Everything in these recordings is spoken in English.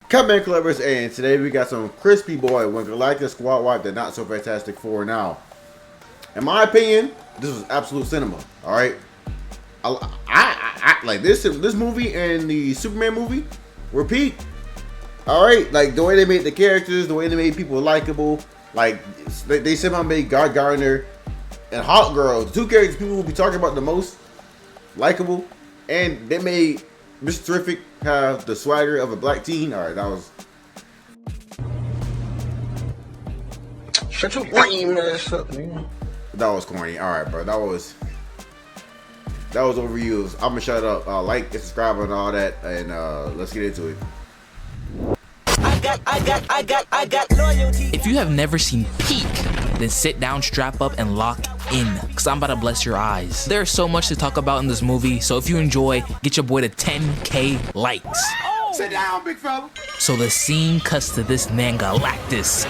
Come in, Clippers, and today we got some crispy boy when Galactus squad wiped the not so fantastic four. Now, in my opinion, this was absolute cinema. All right, I like this movie and the Superman movie were peak. All right, like the way they made the characters, the way they made people likable. Like they somehow made God Gardner and Hawk Girl, the two characters people will be talking about the most, likable, and they made Mr. Terrific have the swagger of a black teen. All right, that was. Shut your lame ass up, man. That was corny. All right, bro. That was overused. I'm gonna shut up. Like and subscribe and all that, and let's get into it. I got loyalty. If you have never seen Peak, then sit down, strap up, and lock in, cause I'm about to bless your eyes. There's so much to talk about in this movie, so if you enjoy, get your boy to 10K likes. Sit down, big fella. So the scene cuts to this man Galactus.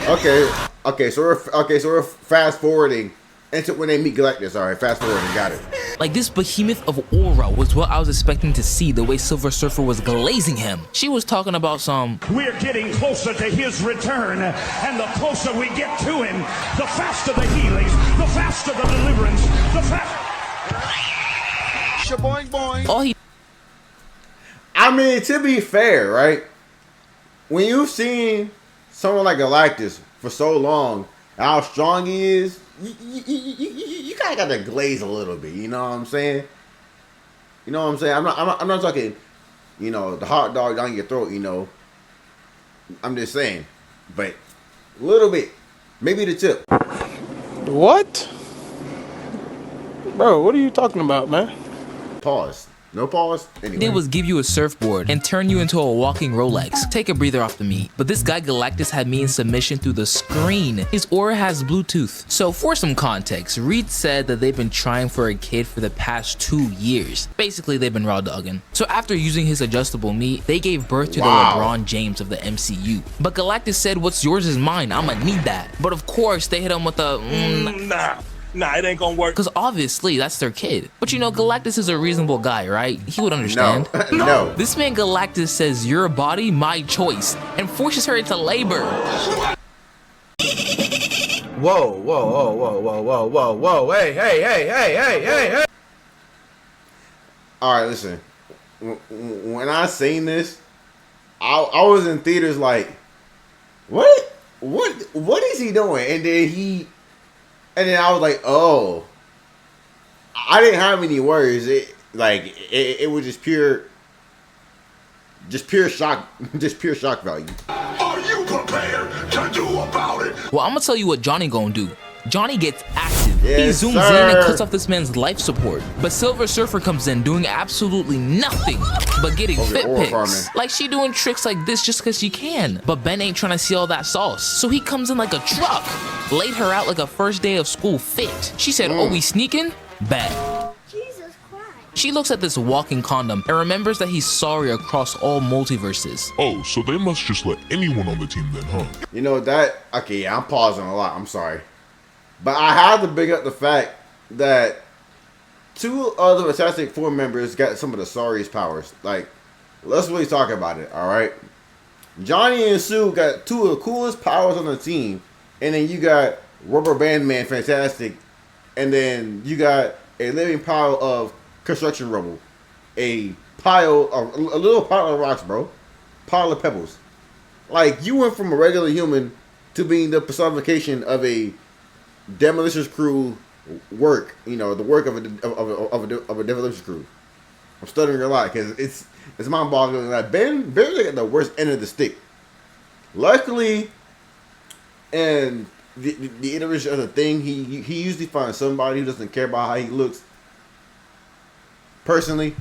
Okay. So we're fast forwarding into when they meet Galactus. All right, fast forwarding. Got it. Like, this behemoth of aura was what I was expecting to see, the way Silver Surfer was glazing him. She was talking about some, we're getting closer to his return, and the closer we get to him, the faster the healings, the faster the deliverance, the faster. Shaboing boing. all he I mean, to be fair, right? When you've seen someone like Galactus for so long, how strong he is, you kind of got to glaze a little bit. You know what I'm saying? I'm not talking, the hot dog down your throat. I'm just saying, but a little bit, maybe the tip. What? Bro, what are you talking about, man? Pause. No pause. Anyway. did was give you a surfboard and turn you into a walking Rolex. Take a breather off the meat. But this guy Galactus had me in submission through the screen. His aura has Bluetooth. So for some context, Reed said that they've been trying for a kid for the past 2 years. Basically, they've been raw dogging. So after using his adjustable meat, they gave birth to the LeBron James of the MCU. But Galactus said, what's yours is mine. I'ma need that. But of course, they hit him with the Nah, it ain't gonna work. because obviously that's their kid. But Galactus is a reasonable guy, right? He would understand. No. This man Galactus says, your body, my choice, and forces her into labor. Whoa. Hey. All right, listen. When I seen this, I was in theaters like, what is he doing? And then I was like, oh. I didn't have any words. It was just pure shock, value. Are you prepared to do about it? Well, I'm gonna tell you what Johnny gonna do. Johnny gets active. Yes, he zooms in and cuts off this man's life support. But Silver Surfer comes in doing absolutely nothing but getting fit pics. Like she doing tricks like this just because she can. But Ben ain't trying to see all that sauce. So he comes in like a truck. Laid her out like a first day of school fit. She said, oh, we sneaking? Bet. Jesus Christ. She looks at this walking condom and remembers that he's sorry across all multiverses. Oh, so they must just let anyone on the team then, huh? Okay, yeah, I'm pausing a lot. I'm sorry. But I have to bring up the fact that 2 other Fantastic Four members got some of the sorriest powers. Like, let's really talk about it, all right? Johnny and Sue got 2 of the coolest powers on the team. And then you got Rubber Band Man Fantastic. And then you got a living pile of construction rubble. A little pile of rocks, bro. Pile of pebbles. Like, you went from a regular human to being the personification of a demolition crew work, the work of a demolition crew. I'm stuttering a lot because it's mind-boggling. Like Ben's like the worst end of the stick. Luckily, and the iteration of the Thing, he usually finds somebody who doesn't care about how he looks. Personally,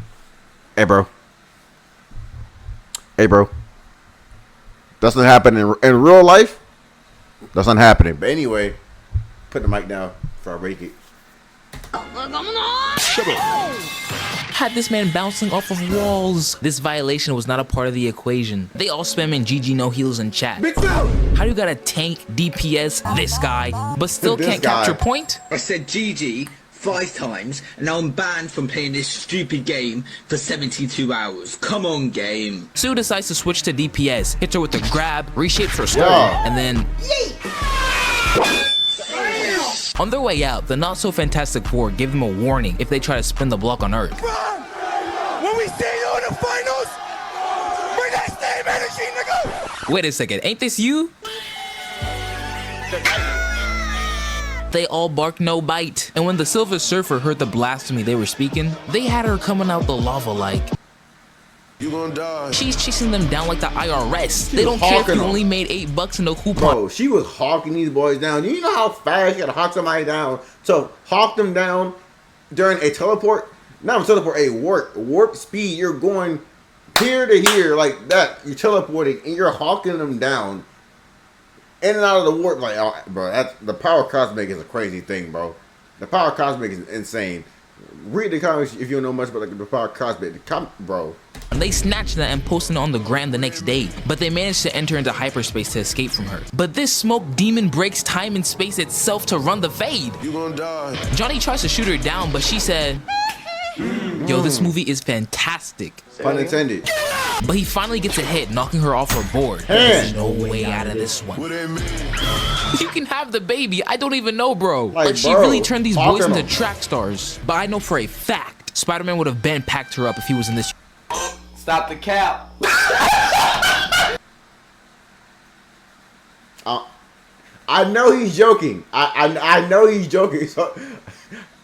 hey bro, that's not happening in real life. That's not happening. But anyway. Put the mic down before I break it. Had this man bouncing off of walls. This violation was not a part of the equation. They all spam in GG no heals in chat. How do you got a tank, DPS, this guy, but still can't capture point? I said GG 5 times, and now I'm banned from playing this stupid game for 72 hours. Come on, game. Sue decides to switch to DPS, hits her with a grab, reshapes her skull, and then... On their way out, the not-so-Fantastic Four give them a warning if they try to spin the block on Earth. When we see you in the finals, bring that same energy, nigga! Wait a second, ain't this you? They all bark no bite. And when the Silver Surfer heard the blasphemy they were speaking, they had her coming out the lava like... You gonna die. She's chasing them down like the IRS. They don't care if you only made $8 in the coupon. Bro, she was hawking these boys down. You know how fast you gotta hawk somebody down to hawk them down during a teleport? Not a teleport, a warp speed. You're going here to here like that. You're teleporting and you're hawking them down in and out of the warp. Like, oh, bro, that's, the power cosmic is a crazy thing, bro. The power cosmic is insane. Read the comics if you don't know much about like, the power cosmic. Bro. They snatched that and posted it on the gram the next day, but they managed to enter into hyperspace to escape from her. But this smoke demon breaks time and space itself to run the fade. You gonna die. Johnny tries to shoot her down, but she said, yo, this movie is fantastic. Pun intended. But he finally gets a hit, knocking her off her board. There's no way out of this one. What that mean? You can have the baby. I don't even know, bro. Like, she bro, really turned these boys into them. track stars. But I know for a fact, Spider-Man would have been packed her up if he was in this. Stop the cap. I know he's joking. I know he's joking. So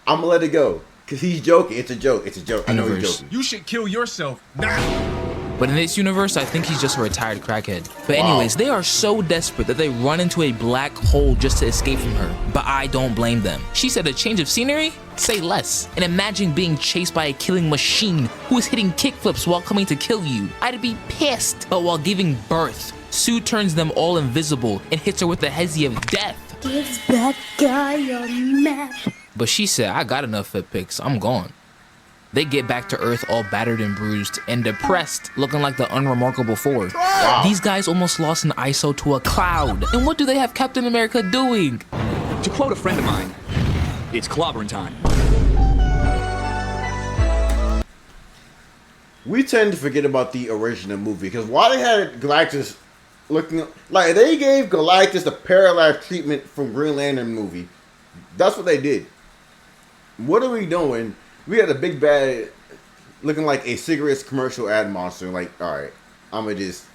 I'm gonna let it go because he's joking. It's a joke. It's a joke. I know he's joking. You should kill yourself now. But in this universe, I think he's just a retired crackhead. But anyways, they are so desperate that they run into a black hole just to escape from her. But I don't blame them. She said a change of scenery? Say less. And imagine being chased by a killing machine who is hitting kickflips while coming to kill you. I'd be pissed. But while giving birth, Sue turns them all invisible and hits her with the hezzy of death. Give that guy a map. But she said, I got enough fit pics, I'm gone. They get back to Earth all battered and bruised and depressed, looking like the unremarkable four. Wow. These guys almost lost an ISO to a cloud. And what do they have Captain America doing? To quote a friend of mine, it's clobbering time. We tend to forget about the original movie because why they had Galactus looking like they gave Galactus the parallax treatment from Green Lantern movie. That's what they did. What are we doing? We had a big bad looking like a cigarettes commercial ad monster. Like, all right, I'ma just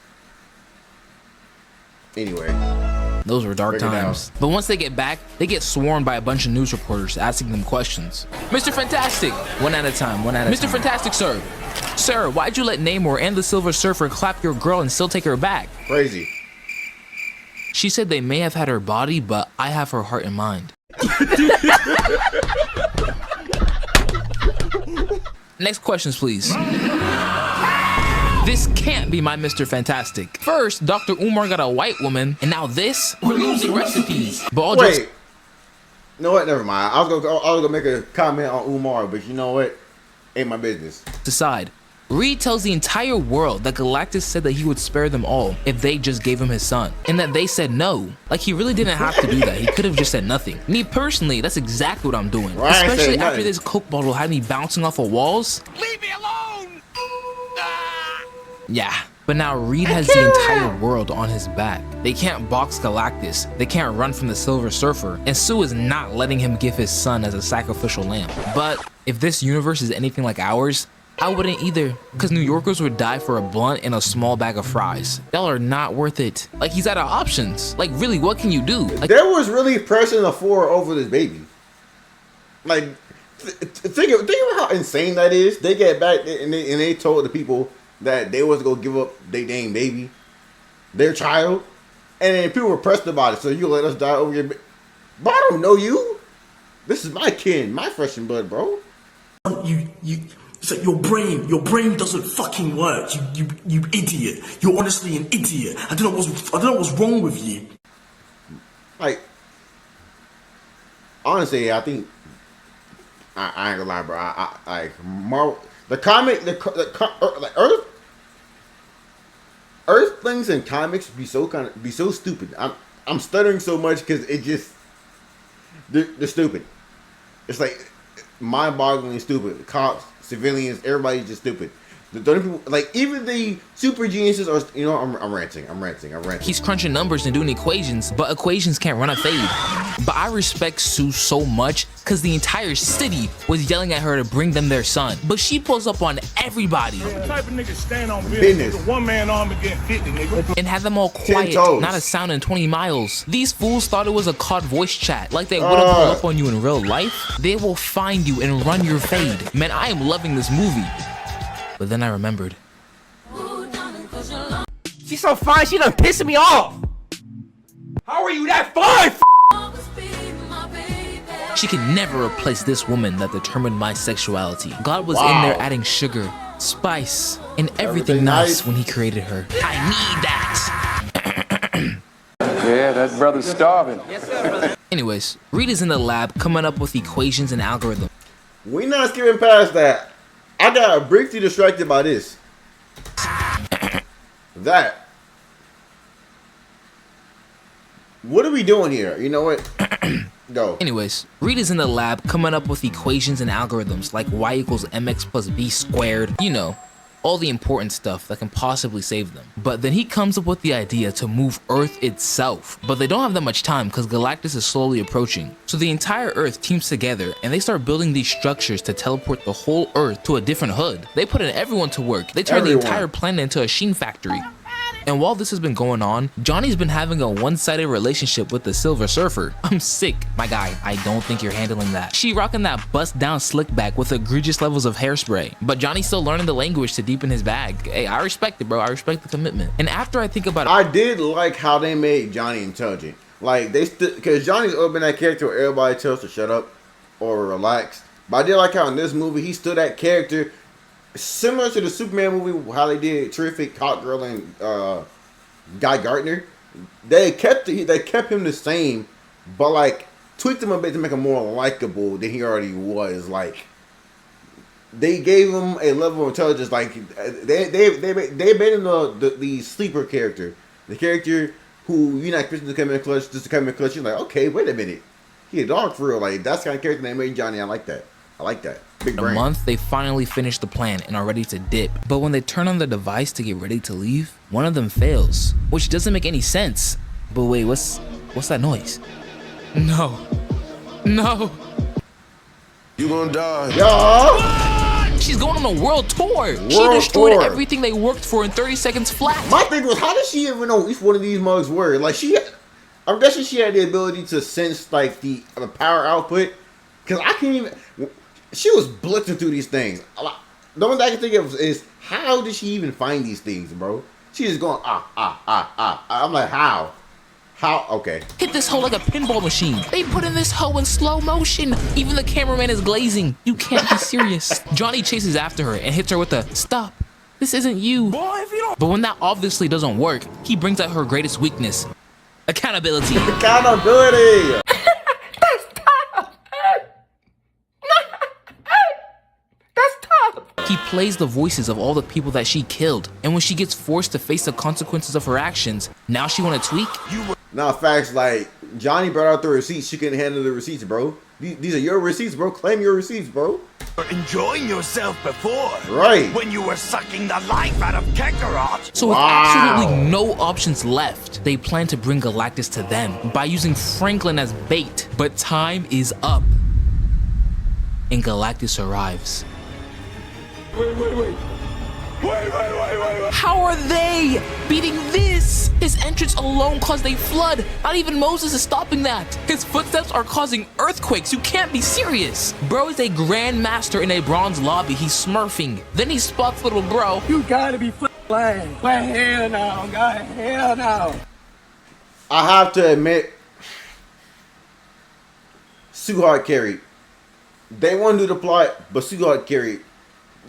anyway. Those were dark times. But once they get back, they get swarmed by a bunch of news reporters asking them questions. Mr. Fantastic! One at a time, one at a time. Mr. Fantastic, sir! Sir, why'd you let Namor and the Silver Surfer clap your girl and still take her back? Crazy. She said they may have had her body, but I have her heart and mind. Next questions, please. This can't be my Mr. Fantastic. First, Dr. Umar got a white woman, and now this? We're losing recipes. But all Wait. just... You know what? Never mind. I was gonna make a comment on Umar, but you know what? Ain't my business. Decide. Reed tells the entire world that Galactus said that he would spare them all if they just gave him his son, and that they said no. Like, he really didn't have to do that. He could have just said nothing. Me personally, that's exactly what I'm doing. Right, especially after this Coke bottle had me bouncing off of walls. Leave me alone! Yeah. But now Reed has the entire world on his back. They can't box Galactus, they can't run from the Silver Surfer, and Sue is not letting him give his son as a sacrificial lamb. But if this universe is anything like ours, I wouldn't either, because New Yorkers would die for a blunt and a small bag of fries. Y'all are not worth it. Like, he's out of options. Like, really, what can you do? Like, there was really pressing the four over this baby. Like, think about how insane that is. They get back and they told the people that they was gonna give up their dang baby, their child, and then people were pressed about it. So you let us die over your baby? But I don't know you. This is my kin, my flesh and blood, bro. It's like your brain doesn't fucking work. You idiot. You're honestly an idiot. I don't know what's wrong with you. Like, honestly, I think I ain't gonna lie, bro. I Marvel, the comic, like Earth things and comics be so stupid. I'm stuttering so much because it just they're stupid. It's like mind-bogglingly stupid. Cops, civilians, everybody's just stupid. The only people, like even the super geniuses are, you know, I'm ranting. He's crunching numbers and doing equations, but equations can't run a fade. But I respect Sue so much because the entire city was yelling at her to bring them their son. But she pulls up on everybody. The type of nigga stand on business with a one-man army against 50, nigga. And had them all quiet, not a sound in 20 miles. These fools thought it was a COD voice chat, like they wouldn't pull up on you in real life. They will find you and run your fade. Man, I am loving this movie. But then I remembered. She's so fine, she done pissing me off. How are you that fine? She can never replace this woman that determined my sexuality. God was in there adding sugar, spice, and everything nice when he created her. I need that. Yeah, that brother's starving. Yes, sir. Anyways, Rita's in the lab coming up with equations and algorithms. We not skipping past that. I got briefly distracted by this. That. What are we doing here? You know what? Go. Anyways, Rita's in the lab coming up with equations and algorithms like y equals mx plus b squared. You know, all the important stuff that can possibly save them. But then he comes up with the idea to move Earth itself. But they don't have that much time because Galactus is slowly approaching. So the entire Earth teams together and they start building these structures to teleport the whole Earth to a different hood. They put in everyone to work. They turn the entire planet into a sheen factory. And while this has been going on, Johnny's been having a one-sided relationship with the Silver Surfer. I'm sick. My guy, I don't think you're handling that. She rocking that bust-down slick back with egregious levels of hairspray. But Johnny's still learning the language to deepen his bag. Hey, I respect it, bro. I respect the commitment. And after I think about it, I did like how they made Johnny intelligent. Like, they stood, because Johnny's always been that character where everybody tells to shut up or relax. But I did like how in this movie, he stood that character similar to the Superman movie, how they did Terrific, Hot Girl, and Guy Gardner. They kept him the same, but like tweaked him a bit to make him more likable than he already was. Like they gave him a level of intelligence. Like they made him the sleeper character, the character who you're not expecting to come in clutch, just to come in clutch. You're like, okay, wait a minute, he a dog for real. Like that's the kind of character they made Johnny. I like that. Big brain. In a month, they finally finish the plan and are ready to dip. But when they turn on the device to get ready to leave, one of them fails, which doesn't make any sense. But wait, what's that noise? No. You gonna die. Yeah. She's going on a world tour. She destroyed everything they worked for in 30 seconds flat. My thing was, how did she even know each one of these mugs were? Like I'm guessing she had the ability to sense like the power output. Cause I can't even. She was blitzing through these things. The only thing I can think of is how did she even find these things, bro? She just going I'm like, how? Okay. Hit this hoe like a pinball machine. They put in this hoe in slow motion. Even the cameraman is glazing. You can't be serious. Johnny chases after her and hits her with a stop. This isn't you. Boy, if you don't. But when that obviously doesn't work, he brings out her greatest weakness: accountability. Accountability. He plays the voices of all the people that she killed, and when she gets forced to face the consequences of her actions, now she wanna tweak? Nah, facts, like, Johnny brought out the receipts, she couldn't handle the receipts, bro. These are your receipts, bro. Claim your receipts, bro. Enjoying yourself before. Right. When you were sucking the life out of Kakarot. So with absolutely no options left, they plan to bring Galactus to them by using Franklin as bait. But time is up. And Galactus arrives. Wait. How are they beating this? His entrance alone caused a flood. Not even Moses is stopping that. His footsteps are causing earthquakes. You can't be serious. Bro is a grandmaster in a bronze lobby. He's smurfing. Then he spots little bro. You gotta be playing. Hell no, God, hell no. I have to admit, Sue Hart carried. They wanted to do the plot, but Sue Hart carried.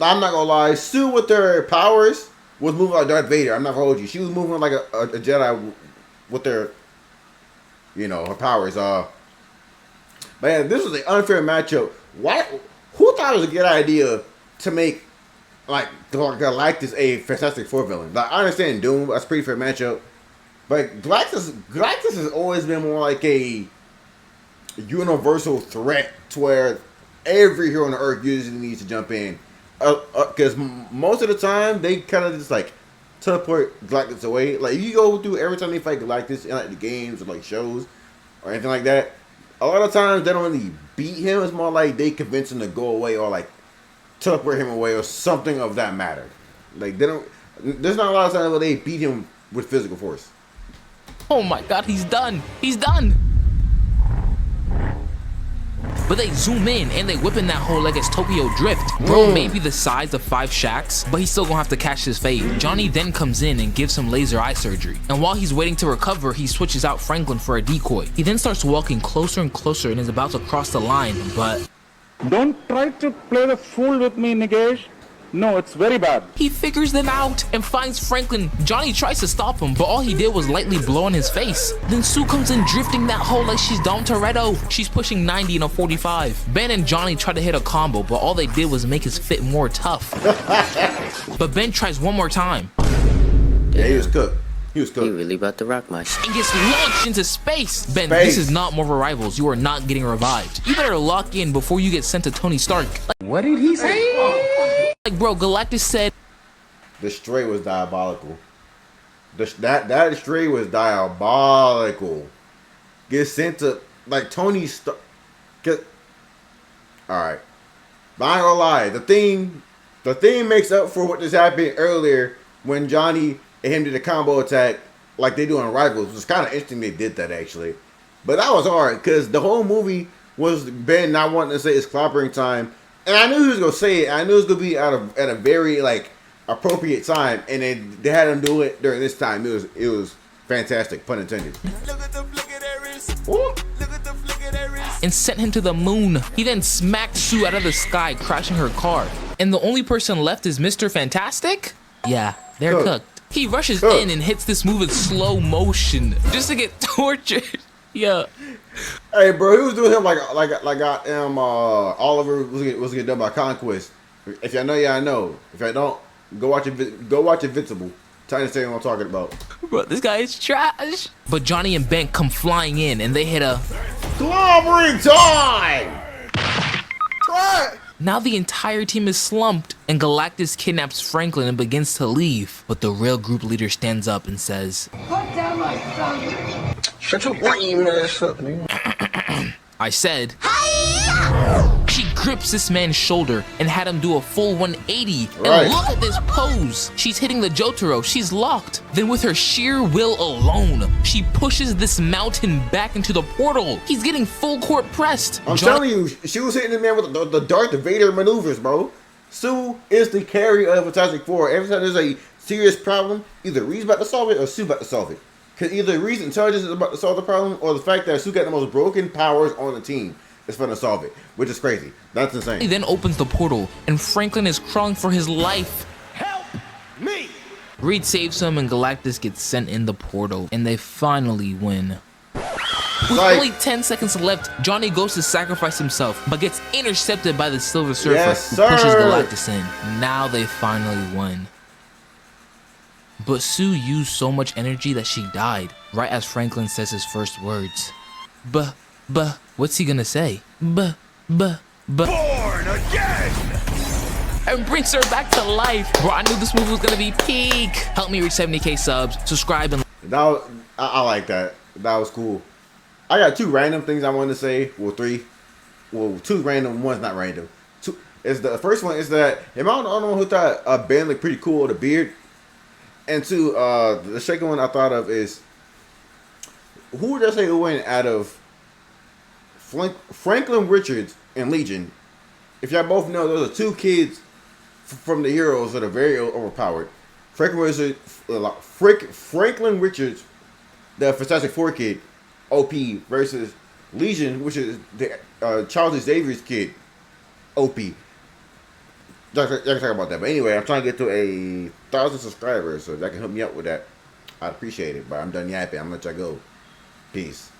I'm not gonna lie, Sue with her powers was moving like Darth Vader. I'm not gonna hold you. She was moving like a Jedi with her, her powers. Man, this was an unfair matchup. Who thought it was a good idea to make like Galactus a Fantastic Four villain? Like, I understand Doom, that's a pretty fair matchup, but Galactus has always been more like a universal threat to where every hero on the Earth usually needs to jump in, because most of the time they kind of just like teleport Galactus away. Like if you go through every time they fight Galactus in like the games or like shows or anything like that, a lot of times they don't really beat him. It's more like they convince him to go away or like teleport him away or something of that matter. Like they don't. There's not a lot of times where they beat him with physical force. Oh my god, he's done. He's done. But they zoom in and they whip in that hole like it's Tokyo Drift. Bro may be the size of 5 Shaqs, but he's still gonna have to catch his fade. Johnny then comes in and gives him laser eye surgery. And while he's waiting to recover, he switches out Franklin for a decoy. He then starts walking closer and closer and is about to cross the line, but... Don't try to play the fool with me, Nigesh. No, it's very bad. He figures them out and finds Franklin. Johnny tries to stop him, but all he did was lightly blow in his face. Then Sue comes in drifting that hole like she's Dom Toretto. She's pushing 90 in a 45. Ben and Johnny try to hit a combo, but all they did was make his fit more tough. But Ben tries one more time. Yeah, he was cooked. He was cooked. You really about to rock my shit. And gets launched into space. Ben, this is not Marvel Rivals. You are not getting revived. You better lock in before you get sent to Tony Stark. Like, what did he say? Like, bro, Galactus said... The stray was diabolical. That stray was diabolical. Get sent to, like, Tony Stark. Alright. But I ain't gonna lie. The thing makes up for what just happened earlier when Johnny and him did a combo attack like they do on Rivals. It was kind of interesting they did that, actually. But that was hard because the whole movie was Ben not wanting to say it's clobbering time. And I knew he was going to say it. I knew it was going to be at a very, like, appropriate time. And then they had him do it during this time. It was fantastic, pun intended. And sent him to the moon. He then smacked Sue out of the sky, crashing her car. And the only person left is Mr. Fantastic? Yeah, they're cooked. He rushes in and hits this move in slow motion just to get tortured. Yeah. Hey, bro, he was doing him like Oliver was getting done by Conquest. If y'all know, y'all know. If y'all don't, go watch Invincible. To understand what I'm talking about. Bro, this guy is trash. But Johnny and Ben come flying in and they hit a clobbering time. Now the entire team is slumped, and Galactus kidnaps Franklin and begins to leave. But the real group leader stands up and says, Put down my son. Shut your lame ass up, man. I said, She grips this man's shoulder and had him do a full 180. And look at this pose. She's hitting the Jotaro. She's locked. Then with her sheer will alone, she pushes this mountain back into the portal. He's getting full court pressed. I'm telling you, she was hitting the man with the Darth Vader maneuvers, bro. Sue is the carry of Fantastic Four. Every time there's a serious problem, either Reed's about to solve it or Sue about to solve it. Because either Reed's intelligence is about to solve the problem or the fact that Sue got the most broken powers on the team is going to solve it, which is crazy. That's insane. He then opens the portal and Franklin is crawling for his life. Help me! Reed saves him and Galactus gets sent in the portal and they finally win. With only 10 seconds left, Johnny goes to sacrifice himself, but gets intercepted by the Silver Surfer, who pushes Galactus in. Now they finally won. But Sue used so much energy that she died, right as Franklin says his first words. What's he gonna say? Born again! And brings her back to life. Bro, I knew this movie was gonna be peak. Help me reach 70K subs, subscribe, and... I like that. That was cool. I got 2 random things I wanted to say. Well, 3. Well, 2 random, one's not random. The first one is that, am I the only one who thought Ben looked pretty cool with a beard? And 2, the second one I thought of is, who would I say who went out of Franklin Richards and Legion? If y'all both know, those are 2 kids from the heroes that are very overpowered. Franklin Richards, the Fantastic Four kid, OP, versus Legion, which is the Charles Xavier's kid, OP. Y'all can talk about that. But anyway, I'm trying to get to 1,000 subscribers, so if y'all can help me out with that, I'd appreciate it. But I'm done yapping. I'm going to let y'all go. Peace.